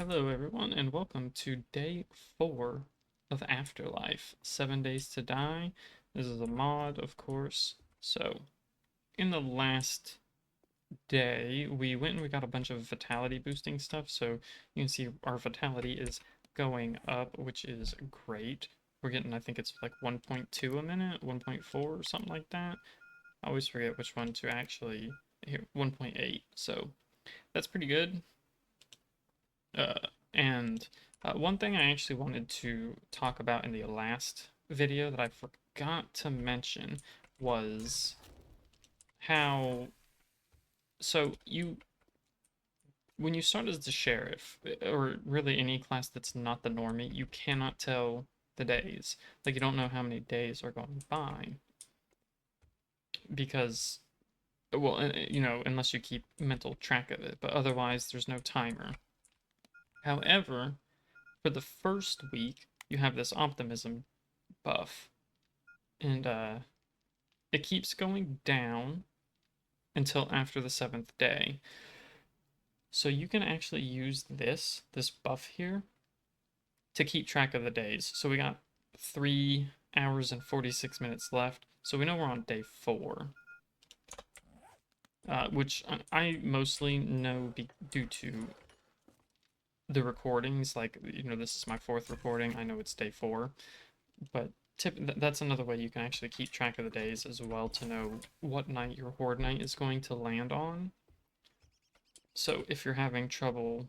Hello, everyone, and welcome to day 4 of Afterlife 7 Days to Die. This is a mod, of course. So, in the last day, we went and we got a bunch of vitality boosting stuff. So, you can see our vitality is going up, which is great. We're getting, I think it's like 1.2 a minute, 1.4 or something like that. I always forget which one to actually. Here, 1.8. So, that's pretty good. Uh, and one thing I actually wanted to talk about in the last video that I forgot to mention was how, so when you start as the sheriff, or really any class that's not the normie, you cannot tell the days. Like, you don't know how many days are going by because, well, unless you keep mental track of it, but otherwise there's no timer. However, for the first week, you have this optimism buff, and it keeps going down until after the 7th day. So you can actually use this buff here to keep track of the days. So we got 3 hours and 46 minutes left. So we know we're on day 4, which I mostly know due to the recordings. Like, this is my 4th recording. I know it's day 4, but that's another way you can actually keep track of the days as well, to know what night your horde night is going to land on. So if you're having trouble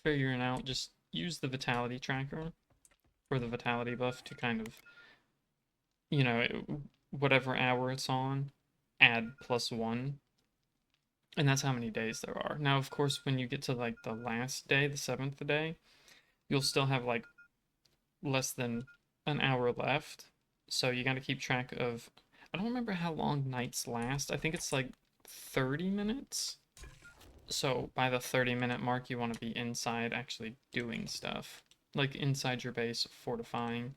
figuring out, just use the vitality tracker or the vitality buff to kind of, whatever hour it's on, add +1. And that's how many days there are. Now, of course, when you get to like the last day, the 7th day, you'll still have like less than an hour left. So you got to keep track of. I don't remember how long nights last. I think it's like 30 minutes. So by the 30-minute mark, you want to be inside actually doing stuff. Like inside your base, fortifying,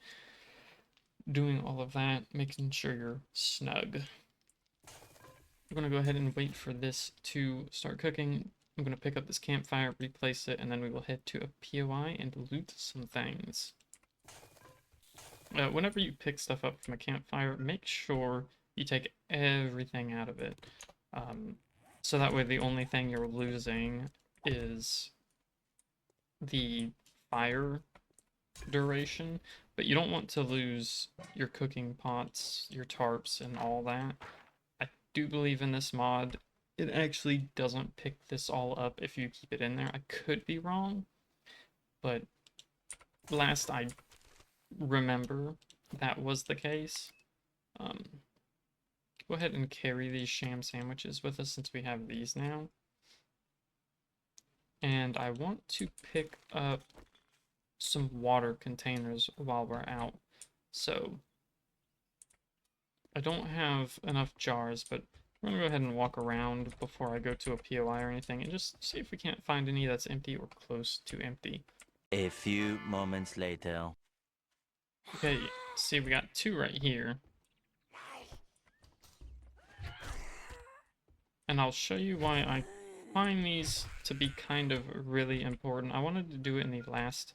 doing all of that, making sure you're snug. We're going to go ahead and wait for this to start cooking. I'm going to pick up this campfire, replace it, and then we will head to a POI and loot some things. Whenever you pick stuff up from a campfire, make sure you take everything out of it. So that way the only thing you're losing is the fire duration, but you don't want to lose your cooking pots, your tarps, and all that. I do believe in this mod, it actually doesn't pick this all up if you keep it in there. I could be wrong, but last I remember, that was the case. Go ahead and carry these sham sandwiches with us since we have these now. And I want to pick up some water containers while we're out. So I don't have enough jars, but we're gonna go ahead and walk around before I go to a POI or anything and just see if we can't find any that's empty or close to empty. A few moments later. Okay, see, we got 2 right here. And I'll show you why I find these to be kind of really important. I wanted to do it in the last...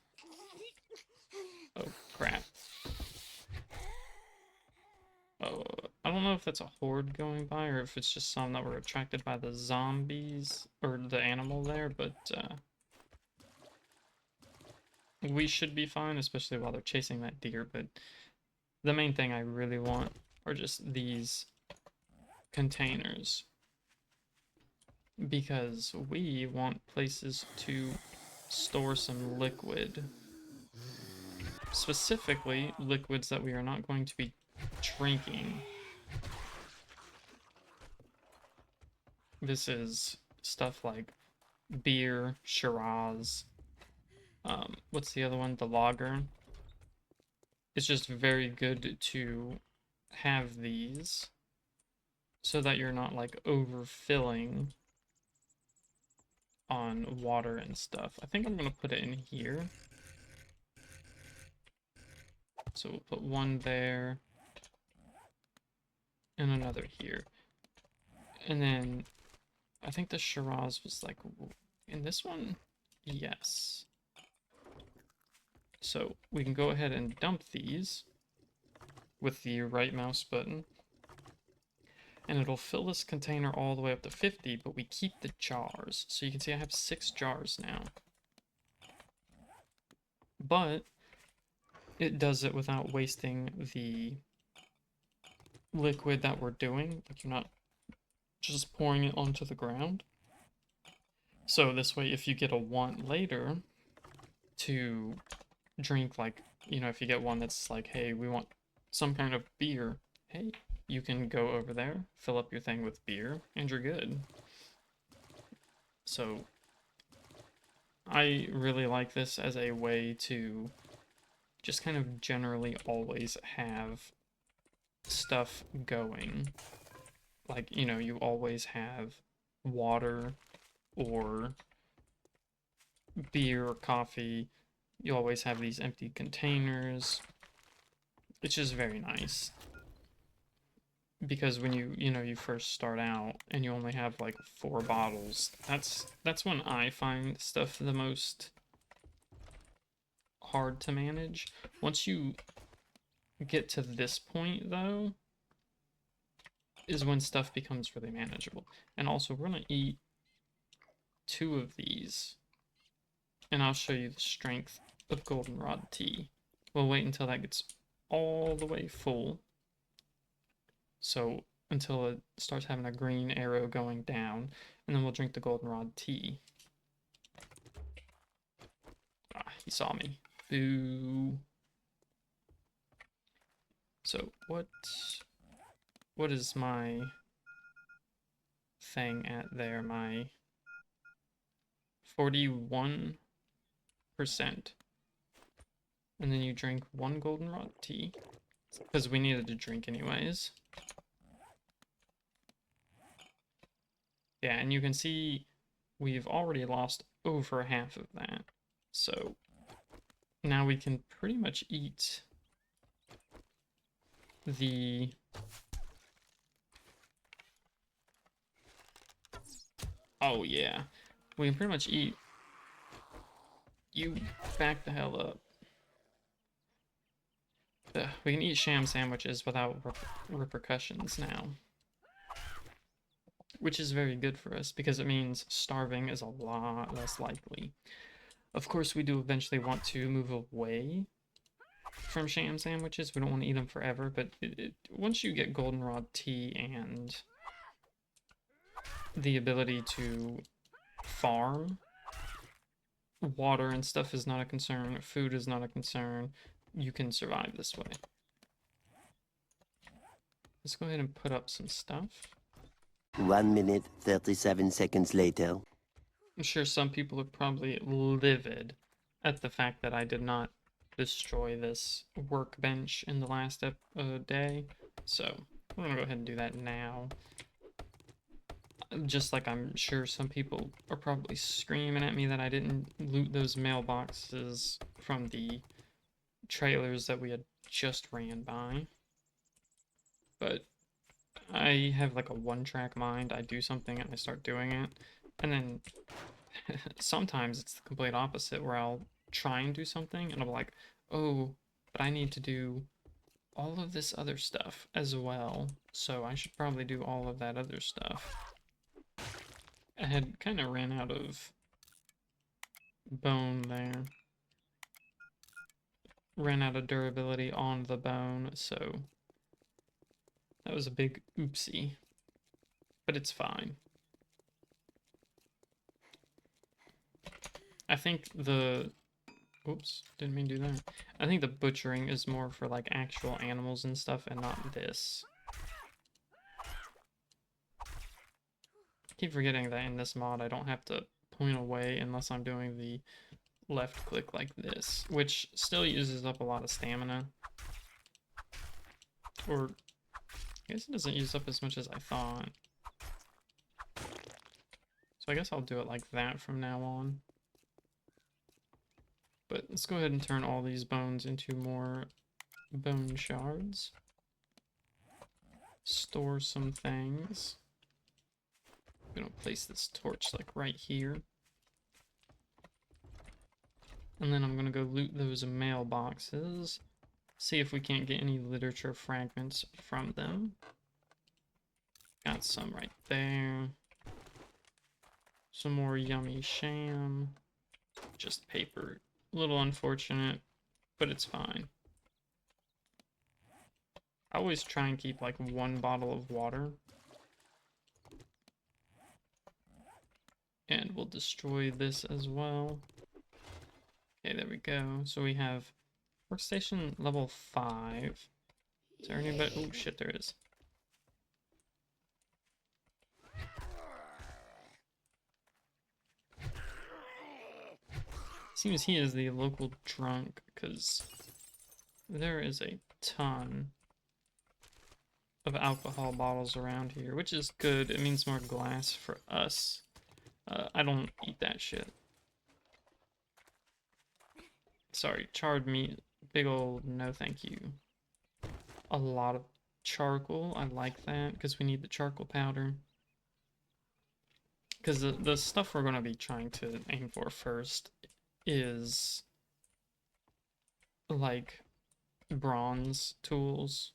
Oh, crap. Oh, I don't know if that's a horde going by or if it's just some that were attracted by the zombies or the animal there, but we should be fine, especially while they're chasing that deer. But the main thing I really want are just these containers, because we want places to store some liquid. Specifically, liquids that we are not going to be drinking. This is stuff like beer, Shiraz, what's the other one? The lager. It's just very good to have these so that you're not like overfilling on water and stuff. I think I'm gonna put it in here. So we'll put one there and another here. And then I think the Shiraz was like in this one. Yes. So we can go ahead and dump these with the right mouse button. And it'll fill this container all the way up to 50, but we keep the jars. So you can see I have 6 jars now. But it does it without wasting the liquid that we're doing. Like, you're not just pouring it onto the ground. So this way, if you get a want later to drink, like, you know, if you get one that's like, hey, we want some kind of beer, hey, you can go over there, fill up your thing with beer, and you're good. So I really like this as a way to just kind of generally always have stuff going. Like, you know, you always have water or beer or coffee. You always have these empty containers. It's just very nice. Because when you first start out and you only have like 4 bottles, that's when I find stuff the most hard to manage. Once you get to this point though, is when stuff becomes really manageable. And also we're gonna eat 2 of these, and I'll show you the strength of goldenrod tea. We'll wait until that gets all the way full. So until it starts having a green arrow going down, and then we'll drink the goldenrod tea. Ah, he saw me. Boo. So what is my thing at there? My 41%. And then you drink 1 goldenrod tea, because we needed to drink anyways. Yeah, and you can see we've already lost over half of that. So now we can pretty much eat the... Oh yeah, we can pretty much eat... You back the hell up. We can eat sham sandwiches without repercussions now. Which is very good for us, because it means starving is a lot less likely. Of course, we do eventually want to move away from sham sandwiches. We don't want to eat them forever, but once you get goldenrod tea and the ability to farm, water and stuff is not a concern, food is not a concern, you can survive this way. Let's go ahead and put up some stuff. 1 minute, 37 seconds later. I'm sure some people are probably livid at the fact that I did not destroy this workbench in the last day. So we're gonna go ahead and do that now. Just like I'm sure some people are probably screaming at me that I didn't loot those mailboxes from the trailers that we had just ran by. But I have like a one-track mind. I do something and I start doing it. And then sometimes it's the complete opposite, where I'll try and do something and I'll be like, oh, but I need to do all of this other stuff as well. So I should probably do all of that other stuff. I had kind of ran out of bone there. Ran out of durability on the bone, so that was a big oopsie. But it's fine. I think the... Oops, didn't mean to do that. I think the butchering is more for like actual animals and stuff and not this. I keep forgetting that in this mod I don't have to point away unless I'm doing the left click like this, which still uses up a lot of stamina. Or, I guess it doesn't use up as much as I thought. So I guess I'll do it like that from now on. But let's go ahead and turn all these bones into more bone shards. Store some things. I'm gonna place this torch like right here. And then I'm gonna go loot those mailboxes. See if we can't get any literature fragments from them. Got some right there. Some more yummy sham. Just paper. A little unfortunate, but it's fine. I always try and keep like one bottle of water. And we'll destroy this as well. Okay, there we go. So we have workstation level 5. Is there anybody? Oh shit, there is. Seems he is the local drunk, because there is a ton of alcohol bottles around here, which is good. It means more glass for us. I don't eat that shit. Sorry, charred meat. Big old no thank you. A lot of charcoal. I like that, because we need the charcoal powder. Because the stuff we're going to be trying to aim for first is like bronze tools.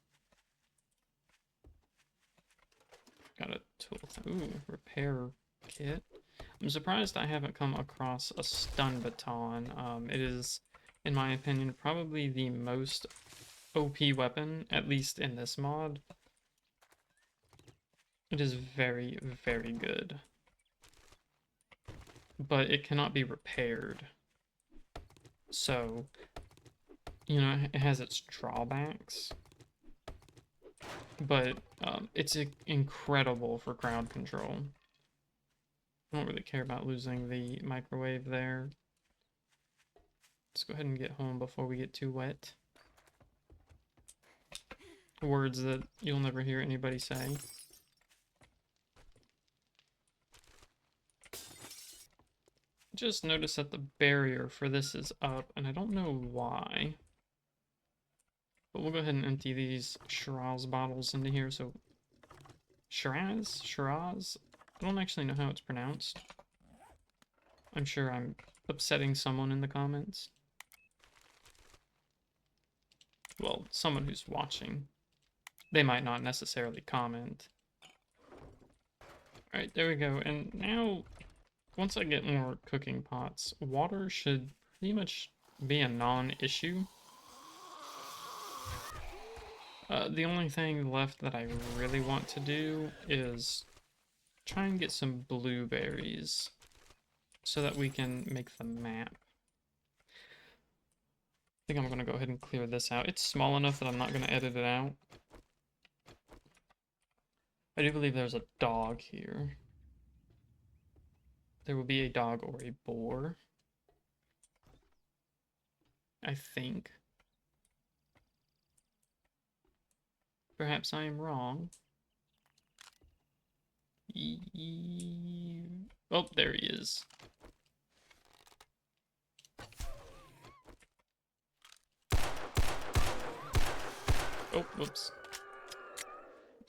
Got a tool. Ooh, repair kit. I'm surprised I haven't come across a stun baton. It is, in my opinion, probably the most OP weapon, at least in this mod. It is very, very good. But it cannot be repaired. So, you know, it has its drawbacks. But it's incredible for crowd control. I don't really care about losing the microwave there. Let's go ahead and get home before we get too wet. Words that you'll never hear anybody say. Just notice that the barrier for this is up, and I don't know why. But we'll go ahead and empty these Shiraz bottles into here. So, Shiraz? Shiraz? I don't actually know how it's pronounced. I'm sure I'm upsetting someone in the comments. Well, someone who's watching. They might not necessarily comment. Alright, there we go. And now, once I get more cooking pots, water should pretty much be a non-issue. The only thing left that I really want to do is try and get some blueberries so that we can make the map. I think I'm going to go ahead and clear this out. It's small enough that I'm not going to edit it out. I do believe there's a dog here. There will be a dog or a boar. I think. Perhaps I am wrong. Oh, there he is. Oh, whoops.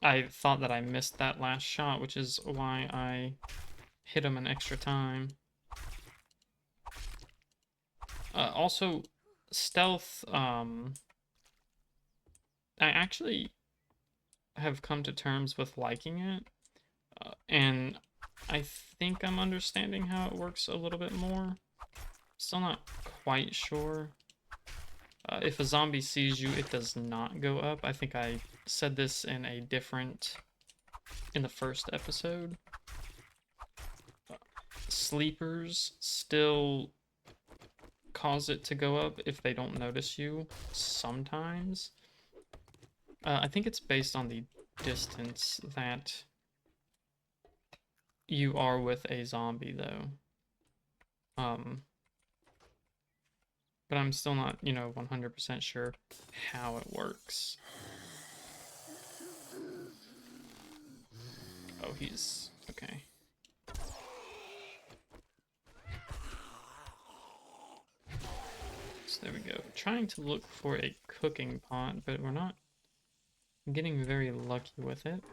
I thought that I missed that last shot, which is why I hit him an extra time. Also, stealth, I actually have come to terms with liking it, and I think I'm understanding how it works a little bit more. Still not quite sure. If a zombie sees you, it does not go up. I think I said this in the first episode. Sleepers still cause it to go up if they don't notice you sometimes. I think it's based on the distance that you are with a zombie, though. But I'm still not, 100% sure how it works. Oh, he's okay. So there we go. Trying to look for a cooking pot, but we're not getting very lucky with it,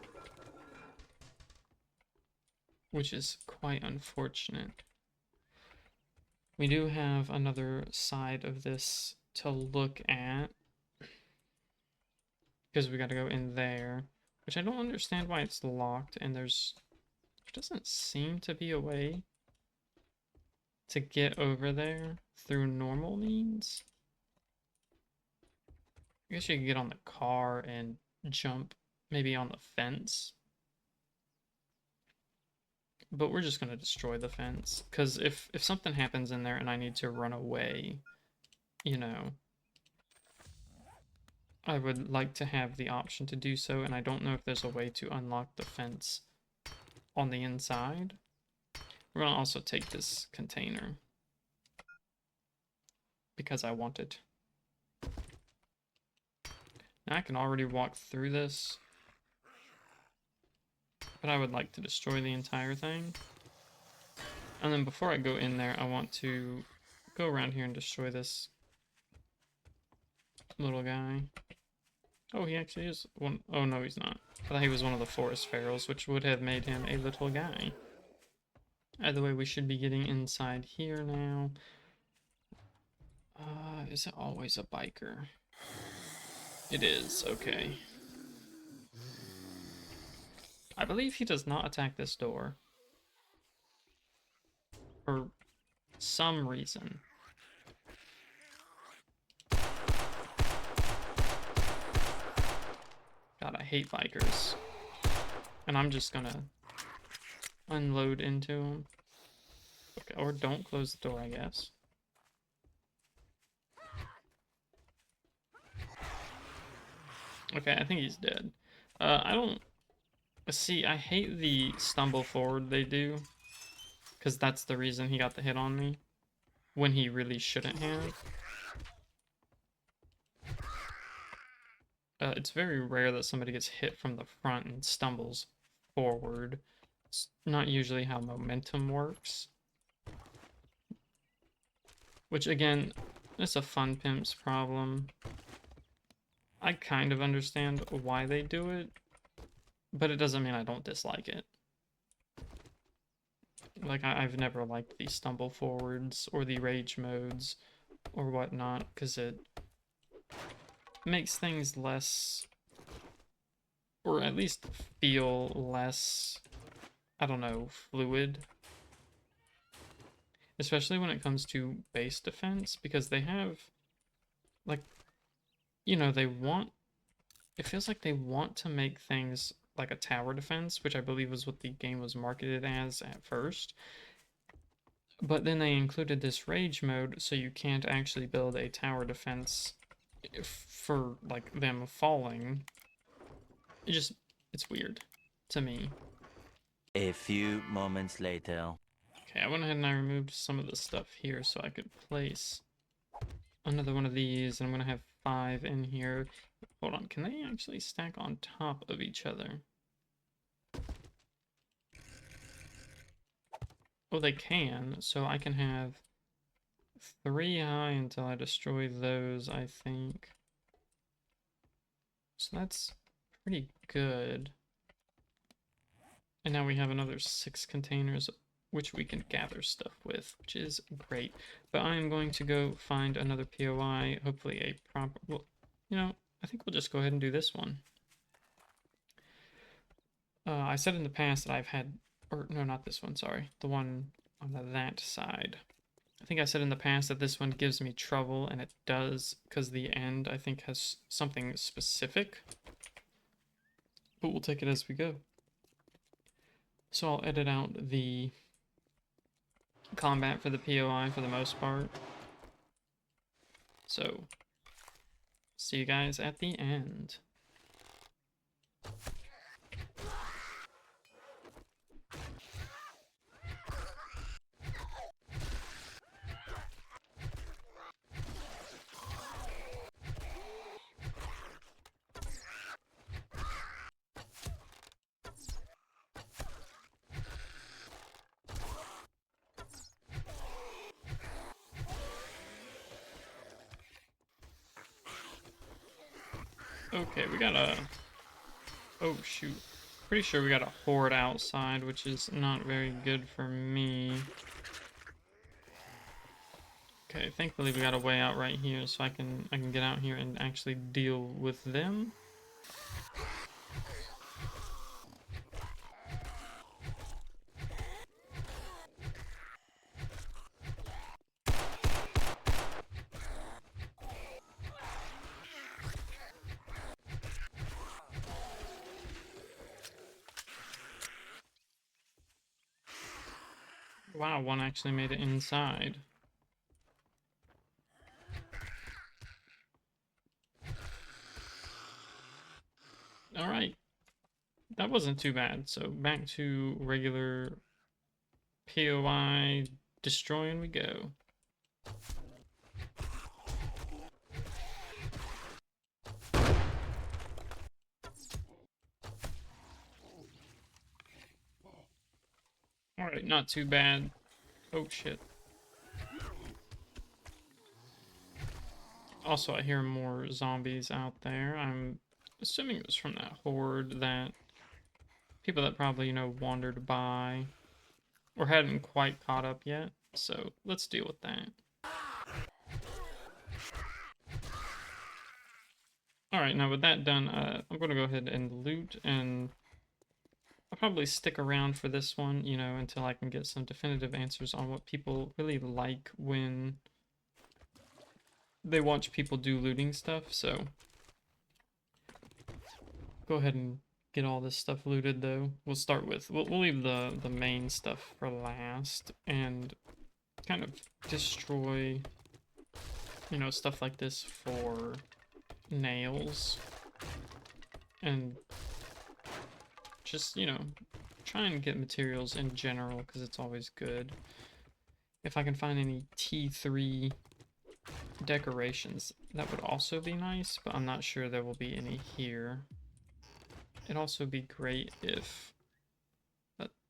which is quite unfortunate. We do have another side of this to look at because we got to go in there, which I don't understand why it's locked, and there doesn't seem to be a way to get over there through normal means. I guess you could get on the car and jump maybe on the fence. But we're just gonna destroy the fence. Because if something happens in there and I need to run away, you know, I would like to have the option to do so, and I don't know if there's a way to unlock the fence on the inside. We're gonna also take this container. Because I want it. Now I can already walk through this. But I would like to destroy the entire thing. And then before I go in there, I want to go around here and destroy this little guy. Oh, he actually is one. Oh, no, he's not. I thought he was one of the forest pharaohs, which would have made him a little guy. Either way, we should be getting inside here now. Is it always a biker? It is, okay. I believe he does not attack this door. For some reason. God, I hate bikers. And I'm just gonna unload into them. Okay, or don't close the door, I guess. Okay, I think he's dead. I don't... See, I hate the stumble forward they do. Because that's the reason he got the hit on me. When he really shouldn't have. It's very rare that somebody gets hit from the front and stumbles forward. It's not usually how momentum works. Which, again, it's a fun pimp's problem. I kind of understand why they do it, but it doesn't mean I don't dislike it. Like, I've never liked the stumble forwards or the rage modes or whatnot, because it makes things less, or at least feel less, I don't know, fluid. Especially when it comes to base defense, because they have, like, you know, it feels like they want to make things like a tower defense, which I believe was what the game was marketed as at first. But then they included this rage mode, so you can't actually build a tower defense for, like, them falling. It's weird to me. A few moments later. Okay, I went ahead and I removed some of the stuff here so I could place another one of these, and I'm gonna have 5 in here. Hold on, can they actually stack on top of each other? Oh, they can, so I can have 3 high until I destroy those, I think. So that's pretty good. And now we have another 6 containers, which we can gather stuff with, which is great. But I am going to go find another POI, hopefully a proper... Well, you know, I think we'll just go ahead and do this one. I said in the past that I've had... Or, no, not this one, sorry. The one on that side. I think I said in the past that this one gives me trouble, and it does, because the end, I think, has something specific. But we'll take it as we go. So I'll edit out the combat for the POI for the most part. So, see you guys at the end. Okay, we got a... Oh, shoot. Pretty sure we got a horde outside, which is not very good for me. Okay, thankfully we got a way out right here, so I can get out here and actually deal with them. Wow, one actually made it inside. Alright, that wasn't too bad. So back to regular POI destroying we go. Alright, not too bad. Oh shit. Also, I hear more zombies out there. I'm assuming it was from that horde that people that probably, you know, wandered by or hadn't quite caught up yet. So let's deal with that. Alright, now with that done, I'm going to go ahead and loot, and I'll probably stick around for this one, you know, until I can get some definitive answers on what people really like when they watch people do looting stuff. So go ahead and get all this stuff looted, though. We'll start with, we'll leave the main stuff for last and kind of destroy, you know, stuff like this for nails and just, you know, try and get materials in general because it's always good. If I can find any T3 decorations, that would also be nice, but I'm not sure there will be any here. It'd also be great if...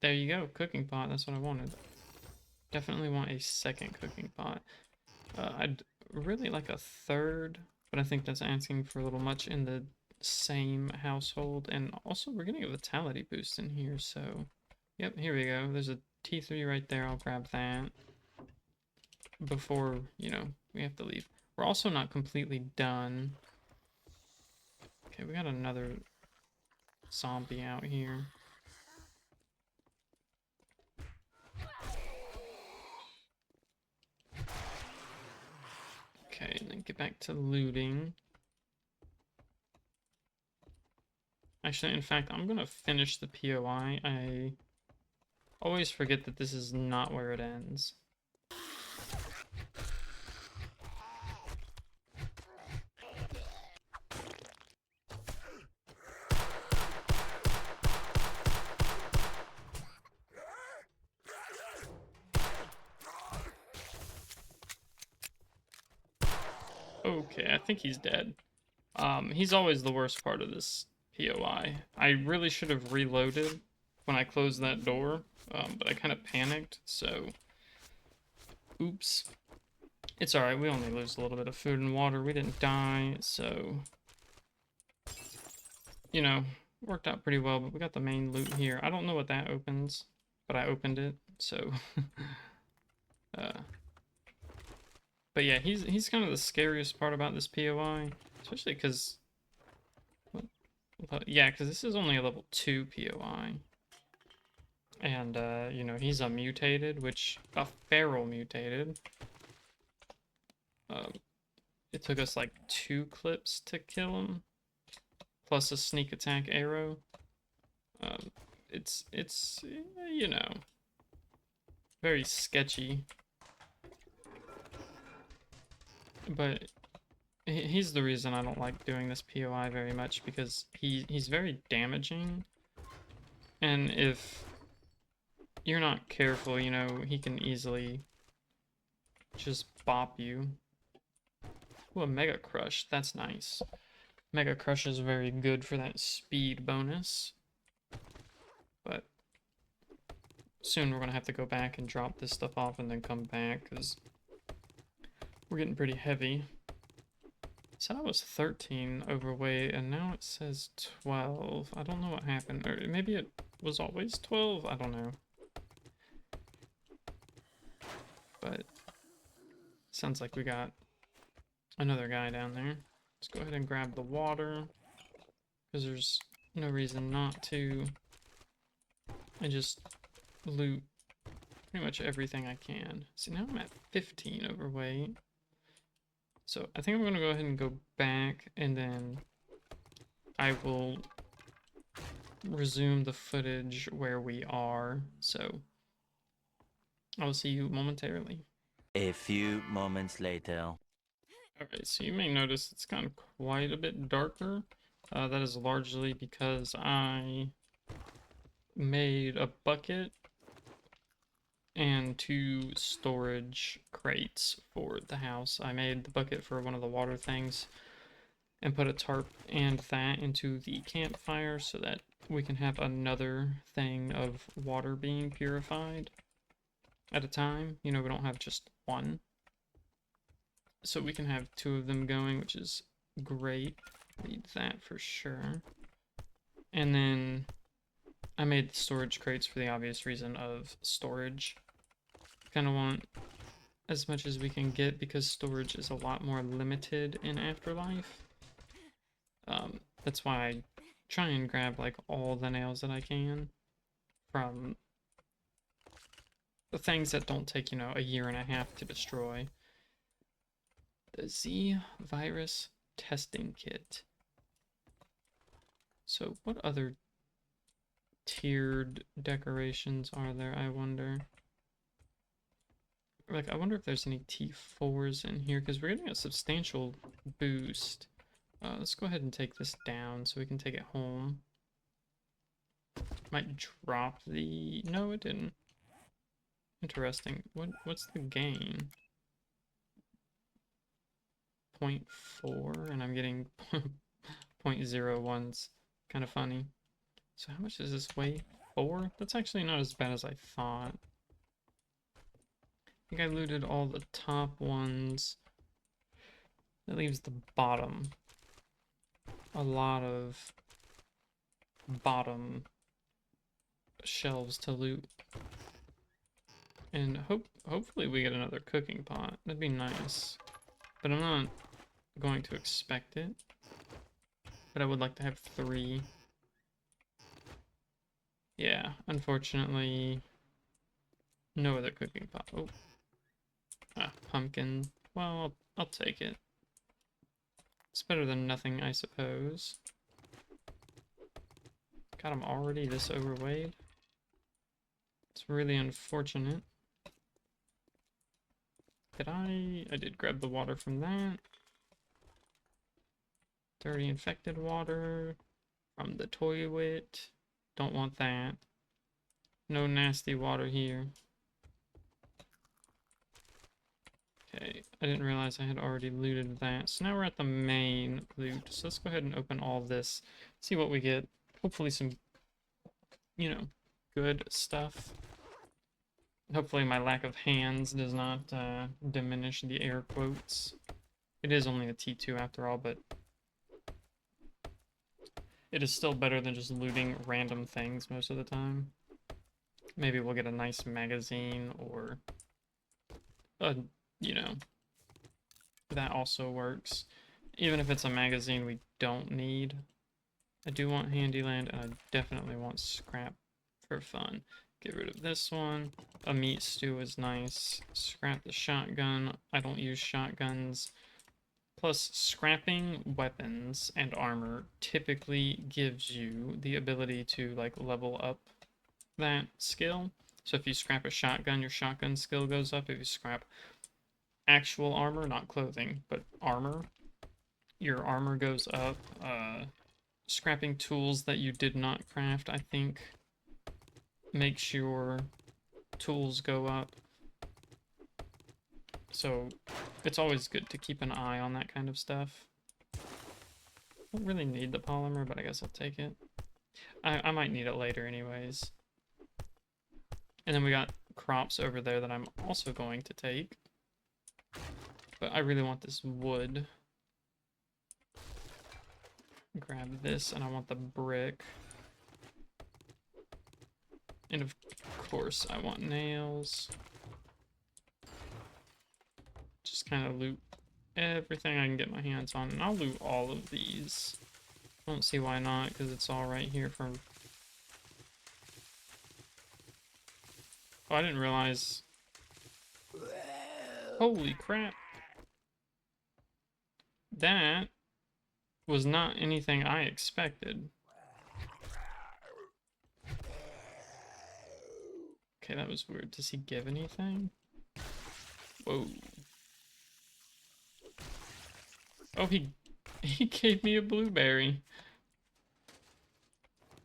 there you go, cooking pot, that's what I wanted. Definitely want a second cooking pot. I'd really like a third, but I think that's asking for a little much in the same household. And also, we're getting a vitality boost in here, so... Yep, here we go. There's a T3 right there. I'll grab that before, you know, we have to leave. We're also not completely done. Okay, we got another zombie out here. Okay, and then get back to looting. Actually, in fact, I'm gonna finish the POI. I always forget that this is not where it ends. Okay, I think he's dead. He's always the worst part of this POI. I really should have reloaded when I closed that door, but I kind of panicked, so... Oops. It's alright, we only lose a little bit of food and water. We didn't die, so... You know, worked out pretty well, but we got the main loot here. I don't know what that opens, but I opened it, so... But yeah, he's kind of the scariest part about this POI, especially because... Yeah, because this is only a level 2 POI. And, you know, he's a mutated, which... A feral mutated. It took us like 2 clips to kill him. Plus a sneak attack arrow. It's, you know... very sketchy. But... He's the reason I don't like doing this POI very much, because he's very damaging. And if you're not careful, you know, he can easily just bop you. Ooh, a Mega Crush, that's nice. Mega Crush is very good for that speed bonus. But soon we're gonna have to go back and drop this stuff off and then come back, because we're getting pretty heavy. It said I was 13 overweight, and now it says 12. I don't know what happened. Or maybe it was always 12? I don't know. But Sounds like we got another guy down there. Let's go ahead and grab the water, because there's no reason not to. I just loot pretty much everything I can. See, now I'm at 15 overweight. So I think I'm going to go ahead and go back, and then I will resume the footage where we are. So I will see you momentarily. A few moments later. Alright, so you may notice it's gotten quite a bit darker. That is largely because I made a bucket and 2 storage crates for the house. I made the bucket for one of the water things and put a tarp and that into the campfire so that we can have another thing of water being purified at a time. You know, we don't have just one. So we can have 2 of them going, which is great. Need that for sure. And then I made the storage crates for the obvious reason of storage. Kind of want as much as we can get because storage is a lot more limited in Afterlife. That's why I try and grab like all the nails that I can from the things that don't take, you know, a year and a half to destroy. The Z virus testing kit. So what other tiered decorations are there, I wonder? Like, I wonder if there's any T4s in here, because we're getting a substantial boost. Let's go ahead and take this down so we can take it home. Might drop the... No, it didn't. Interesting. What's the gain? 0.4, and I'm getting 0.01s. Kind of funny. So how much does this weigh? 4? That's actually not as bad as I thought. I think I looted all the top ones. That leaves the bottom. A lot of bottom shelves to loot. And hopefully we get another cooking pot. That'd be nice. But I'm not going to expect it. But I would like to have 3. Yeah, unfortunately, no other cooking pot. Oh. Ah, pumpkin. Well, I'll take it. It's better than nothing, I suppose. God, I'm already this overweight. It's really unfortunate. I did grab the water from that. Dirty infected water from the toilet. Don't want that. No nasty water here. Okay, I didn't realize I had already looted that. So now we're at the main loot. So let's go ahead and open all this. See what we get. Hopefully some, you know, good stuff. Hopefully my lack of hands does not diminish the air quotes. It is only a T2 after all, but it is still better than just looting random things most of the time. Maybe we'll get a nice magazine or a, you know, that also works. Even if it's a magazine we don't need. I do want Handyland, and I definitely want scrap for fun. Get rid of this one. A meat stew is nice. Scrap the shotgun. I don't use shotguns. Plus, scrapping weapons and armor typically gives you the ability to, like, level up that skill. So if you scrap a shotgun, your shotgun skill goes up. If you scrap actual armor, not clothing, but armor, your armor goes up. Scrapping tools that you did not craft, I think, makes your tools go up. So it's always good to keep an eye on that kind of stuff. Don't really need the polymer, but I guess I'll take it. I might need it later anyways. And then we got crops over there that I'm also going to take. But I really want this wood. Grab this, and I want the brick. And of course, I want nails. Just kind of loot everything I can get my hands on. And I'll loot all of these. I don't see why not, because it's all right here for... Oh, I didn't realize... Holy crap. That was not anything I expected. Okay, that was weird. Does he give anything? Whoa. Oh, he gave me a blueberry.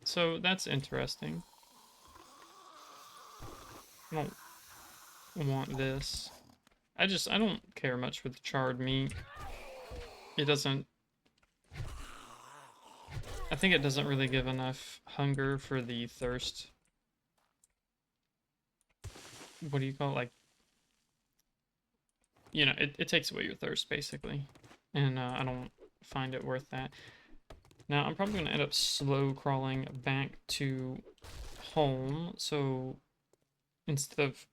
So that's interesting. I don't want this. I don't care much with charred meat. It doesn't... I think it doesn't really give enough hunger for the thirst. What do you call it? Like, you know, it takes away your thirst, basically. And I don't find it worth that. Now, I'm probably going to end up slow crawling back to home. So, instead of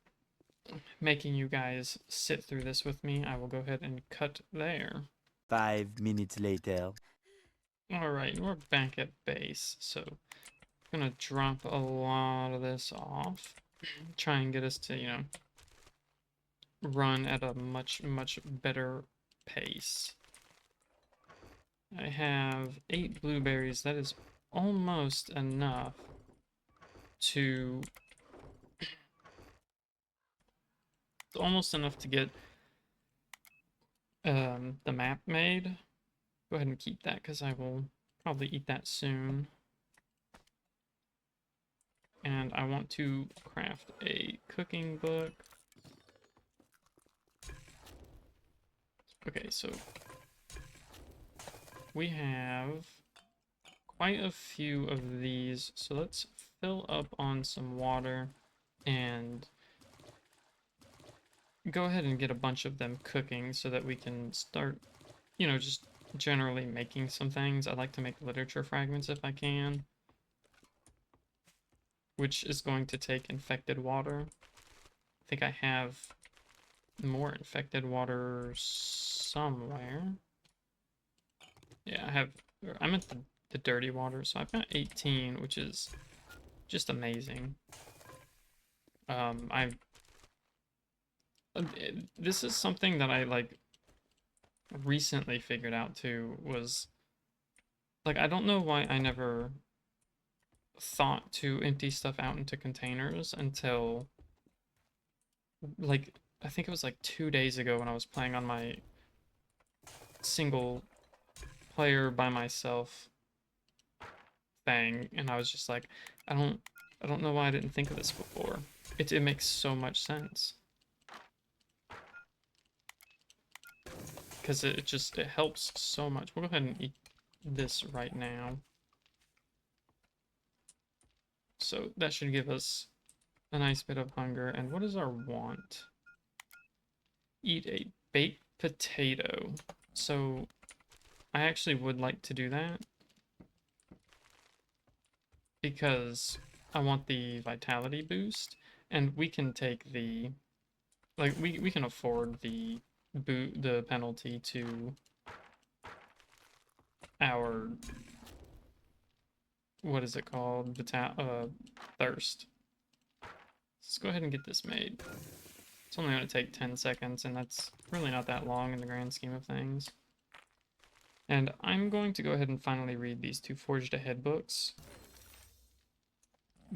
making you guys sit through this with me, I will go ahead and cut there. 5 minutes later. Alright, we're back at base. So, I'm going to drop a lot of this off. Try and get us to, you know, run at a much, much better pace. I have 8 blueberries. That is almost enough to... It's almost enough to get the map made. Go ahead and keep that because I will probably eat that soon. And I want to craft a cooking book. Okay, so we have quite a few of these. So let's fill up on some water and go ahead and get a bunch of them cooking so that we can start, you know, just generally making some things. I like to make literature fragments if I can, which is going to take infected water. I think I have more infected water somewhere. Yeah, I have, I'm at the dirty water, so I've got 18, which is just amazing. This is something that I like recently figured out too, was like, I don't know why I never thought to empty stuff out into containers until like, I think it was like 2 days ago when I was playing on my single player by myself thing, and I was just like, I don't know why I didn't think of this before. It makes so much sense. Because it helps so much. We'll go ahead and eat this right now. So that should give us a nice bit of hunger. And what is our want? Eat a baked potato. So I actually would like to do that because I want the vitality boost, and we can take the, like, we can afford the penalty to our, what is it called? Thirst. Let's go ahead and get this made. It's only going to take 10 seconds, and that's really not that long in the grand scheme of things. And I'm going to go ahead and finally read these 2 Forged Ahead books,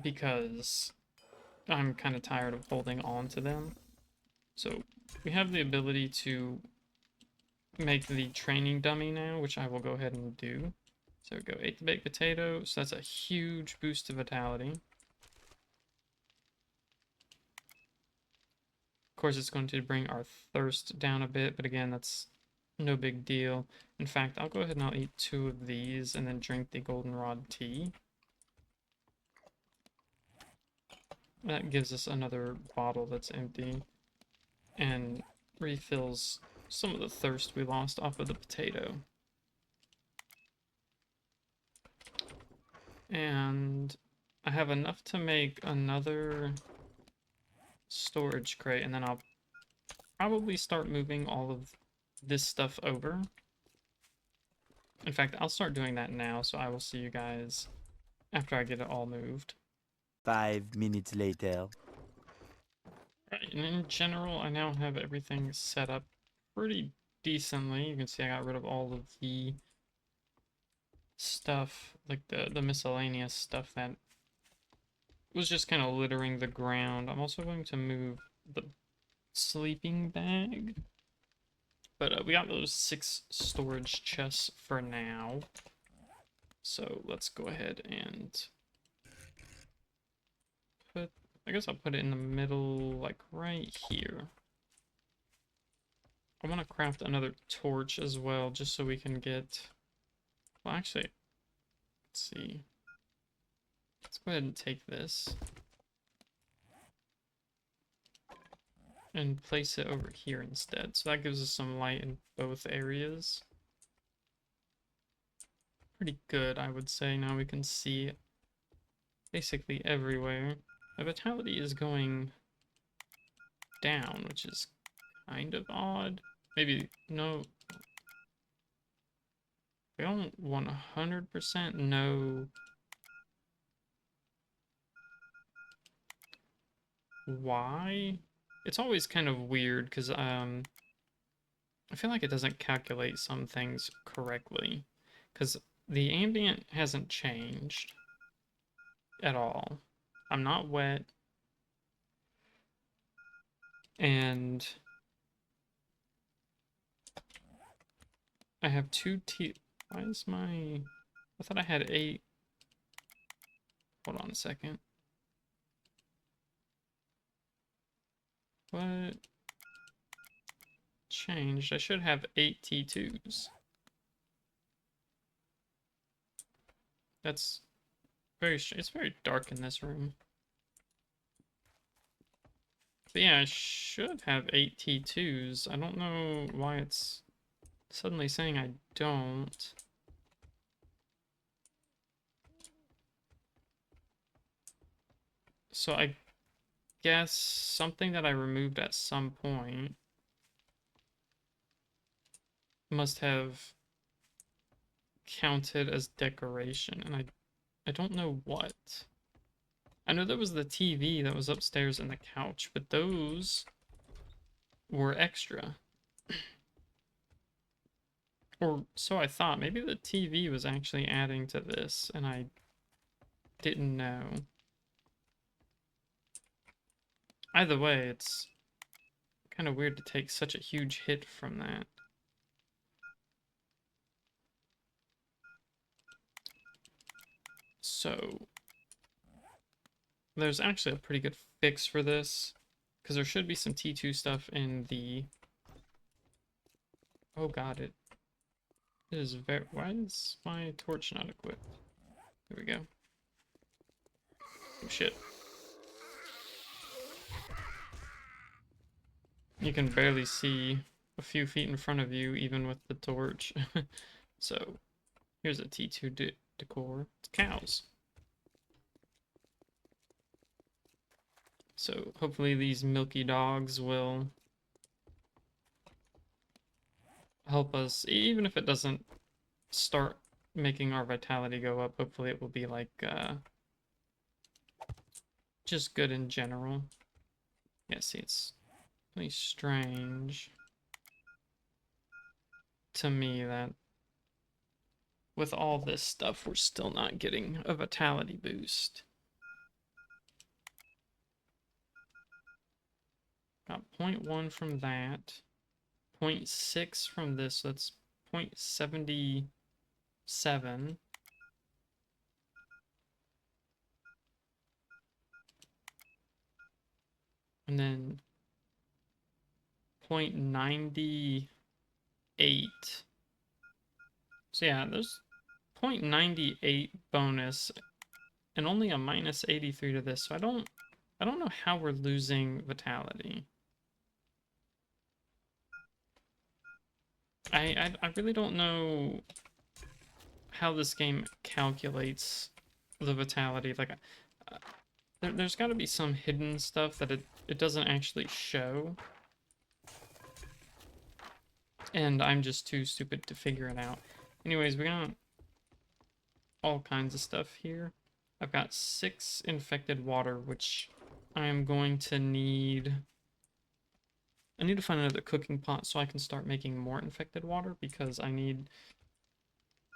because I'm kind of tired of holding on to them. So we have the ability to make the training dummy now, which I will go ahead and do. So we go 8 the baked potato, so that's a huge boost to vitality. Of course, it's going to bring our thirst down a bit, but again, that's no big deal. In fact, I'll go ahead and I'll eat 2 of these and then drink the goldenrod tea. That gives us another bottle that's empty and refills some of the thirst we lost off of the potato. And I have enough to make another storage crate, and then I'll probably start moving all of this stuff over. In fact, I'll start doing that now, so I will see you guys after I get it all moved. 5 minutes later. Right, and in general, I now have everything set up pretty decently. You can see I got rid of all of the stuff, like the miscellaneous stuff that was just kind of littering the ground. I'm also going to move the sleeping bag. But we got those 6 storage chests for now. So let's go ahead and put, I guess I'll put it in the middle, like right here. I want to craft another torch as well, just so we can get, well actually, let's see. Let's go ahead and take this and place it over here instead. So that gives us some light in both areas. Pretty good, I would say. Now we can see it basically everywhere. My vitality is going down, which is kind of odd. Maybe, no. We don't 100% know why. It's always kind of weird, because I feel like it doesn't calculate some things correctly. Because the ambient hasn't changed at all. I'm not wet. And I have 2 teeth. Why is my... I thought I had 8. Hold on a second. What changed? I should have 8 T2s. That's very... It's very dark in this room. But yeah, I should have 8 T2s. I don't know why it's suddenly saying I don't. So I guess something that I removed at some point must have counted as decoration, and I don't know what. I know there was the TV that was upstairs in the couch, but those were extra. Or so I thought. Maybe the TV was actually adding to this, and I didn't know. Either way, it's kind of weird to take such a huge hit from that. So, there's actually a pretty good fix for this, because there should be some T2 stuff in the... Oh god, it is very... Why is my torch not equipped? There we go. Oh shit. You can barely see a few feet in front of you, even with the torch. So, here's a T2 decor. It's cows. So, hopefully these milky dogs will help us, even if it doesn't start making our vitality go up. Hopefully it will be like, just good in general. Yeah, see, it's really strange to me that with all this stuff, we're still not getting a vitality boost. Got 0.1 from that, 0.6 from this, so that's 0.77. And then 0.98. So yeah, there's 0.98 bonus and only a minus 83 to this. So I don't know how we're losing vitality. I really don't know how this game calculates the vitality. Like, there's got to be some hidden stuff that it doesn't actually show. and I'm just too stupid to figure it out. Anyways, we got all kinds of stuff here. I've got 6 infected water, which I am going to need. I need to find another cooking pot so I can start making more infected water, because I need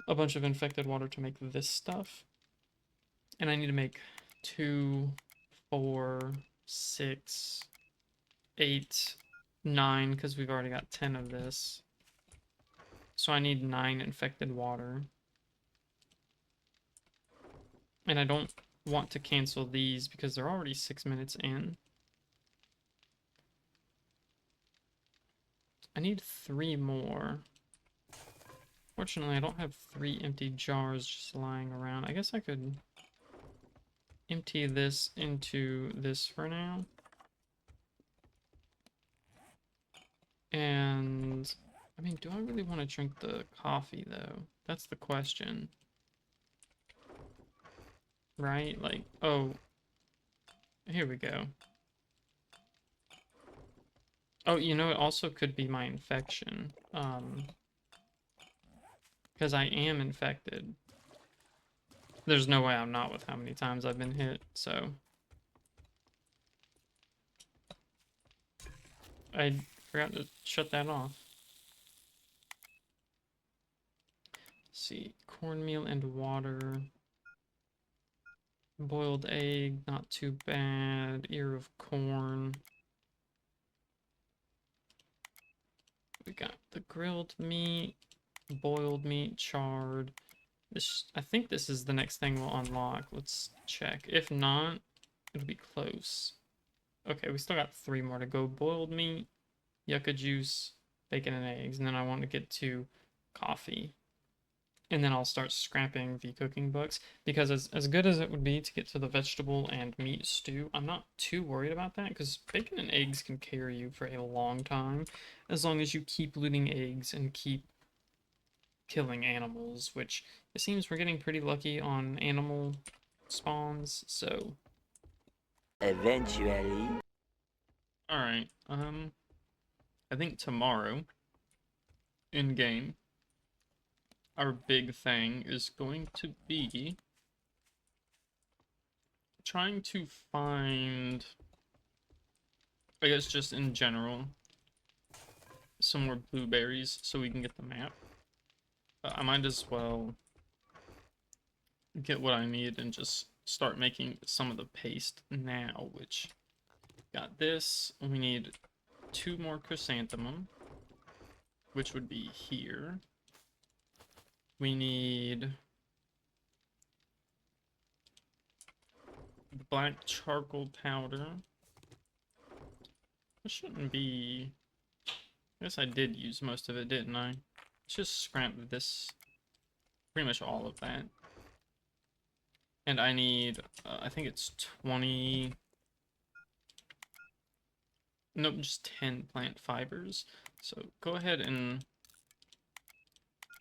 a bunch of infected water to make this stuff. And I need to make 2, 4, 6, 8, 9, because we've already got 10 of this. So I need 9 infected water. And I don't want to cancel these because they're already 6 minutes in. I need 3 more. Fortunately, I don't have 3 empty jars just lying around. I guess I could empty this into this for now. And I mean, do I really want to drink the coffee though? That's the question. Right? Like, oh, here we go. Oh, you know, it also could be my infection. Because I am infected. There's no way I'm not with how many times I've been hit, so. I forgot to shut that off. Let's see, cornmeal and water. Boiled egg, not too bad. Ear of corn. We got the grilled meat, boiled meat, charred. This, I think this is the next thing we'll unlock. Let's check. If not, it'll be close. Okay, we still got 3 more to go. Boiled meat, yucca juice, bacon and eggs. And then I want to get to coffee. And then I'll start scrapping the cooking books, because as good as it would be to get to the vegetable and meat stew, I'm not too worried about that, because bacon and eggs can carry you for a long time, as long as you keep looting eggs and keep killing animals, which it seems we're getting pretty lucky on animal spawns, so. Eventually. Alright, I think tomorrow, in game, our big thing is going to be trying to find, I guess just in general, some more blueberries so we can get the map. I might as well get what I need and just start making some of the paste now, which got this. We need 2 more chrysanthemum, which would be here. We need black charcoal powder. This shouldn't be... I guess I did use most of it, didn't I? Let's just scrap this, pretty much all of that. And I need, I think it's 20... Nope, just 10 plant fibers. So go ahead and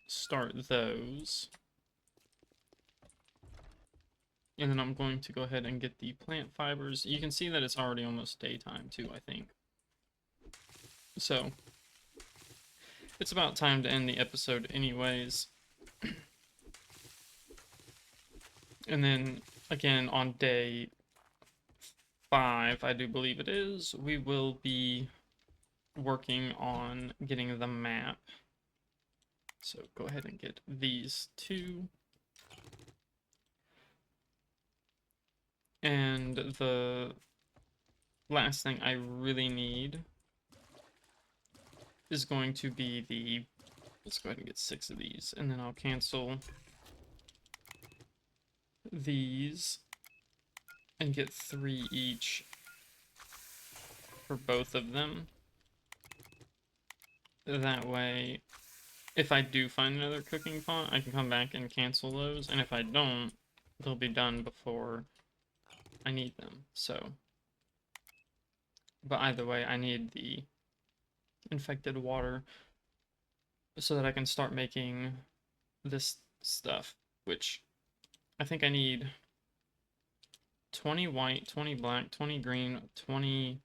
start those. And then I'm going to go ahead and get the plant fibers. You can see that it's already almost daytime too, I think. So it's about time to end the episode anyways. And then again on day 5, I do believe it is, we will be working on getting the map. So go ahead and get these 2. And the last thing I really need is going to be the, let's go ahead and get 6 of these, and then I'll cancel these and get 3 each for both of them. That way, if I do find another cooking pot, I can come back and cancel those, and if I don't, they'll be done before I need them. So, but either way, I need the infected water so that I can start making this stuff, which I think I need 20 white, 20 black, 20 green, 20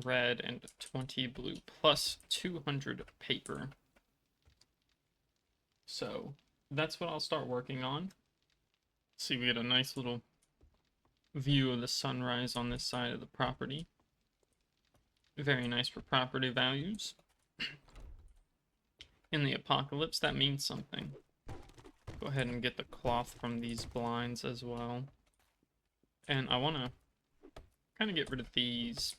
red and 20 blue, plus 200 paper. So that's what I'll start working on. See, we get a nice little view of the sunrise on this side of the property. Very nice for property values. In the apocalypse, that means something. Go ahead and get the cloth from these blinds as well. And I want to kind of get rid of these.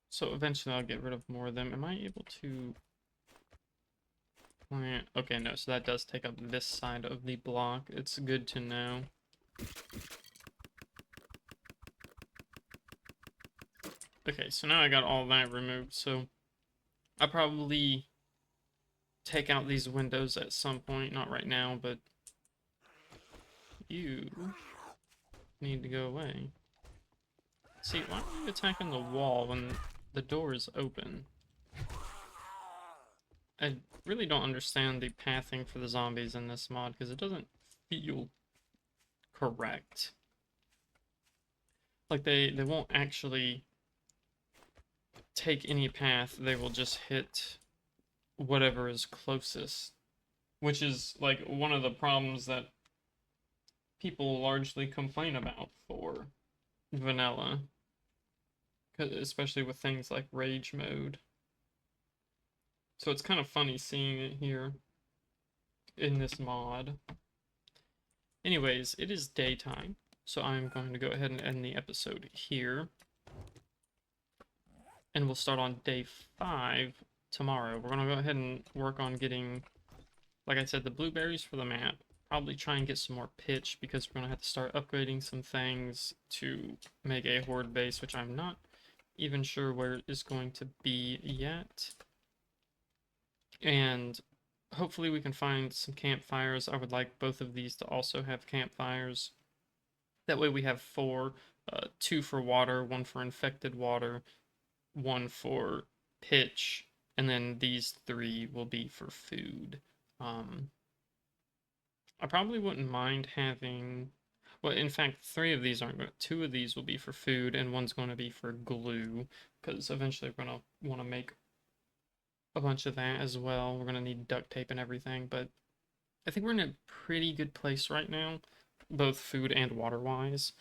So eventually I'll get rid of more of them. Am I able to plant? Okay, no, so that does take up this side of the block. It's good to know. Okay, so now I got all that removed, so I'll probably take out these windows at some point. Not right now, but you need to go away. See, why are you attacking the wall when the door is open? I really don't understand the pathing for the zombies in this mod, because it doesn't feel correct. Like, they won't actually take any path, they will just hit whatever is closest. Which is, like, one of the problems that people largely complain about for vanilla. Especially with things like rage mode. So it's kind of funny seeing it here in this mod. Anyways, it is daytime, so I'm going to go ahead and end the episode here. And we'll start on day 5 tomorrow. We're going to go ahead and work on getting, like I said, the blueberries for the map. Probably try and get some more pitch, because we're going to have to start upgrading some things to make a horde base, which I'm not even sure where it is going to be yet. And hopefully we can find some campfires. I would like both of these to also have campfires. That way we have 4, 2 for water, 1 for infected water, 1 for pitch, and then these 3 will be for food. I probably wouldn't mind having, well, in fact, 3 of these aren't going to, 2 of these will be for food, and 1's going to be for glue, because eventually we're going to want to make a bunch of that as well. We're going to need duct tape and everything, but I think we're in a pretty good place right now, both food and water-wise.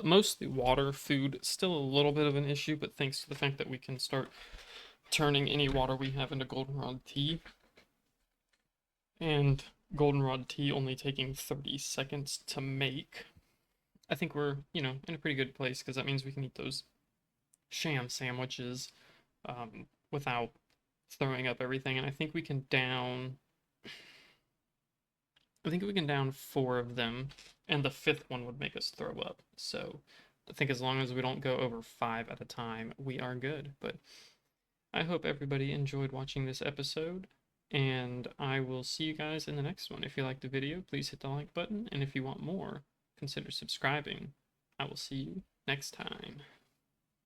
Mostly water. Food, still a little bit of an issue, but thanks to the fact that we can start turning any water we have into goldenrod tea. And goldenrod tea only taking 30 seconds to make. I think we're, in a pretty good place, because that means we can eat those sham sandwiches without throwing up everything. And I think we can down 4 of them, and the 5th one would make us throw up. So I think as long as we don't go over 5 at a time, we are good. But I hope everybody enjoyed watching this episode, and I will see you guys in the next one. If you liked the video, please hit the like button, and if you want more, consider subscribing. I will see you next time.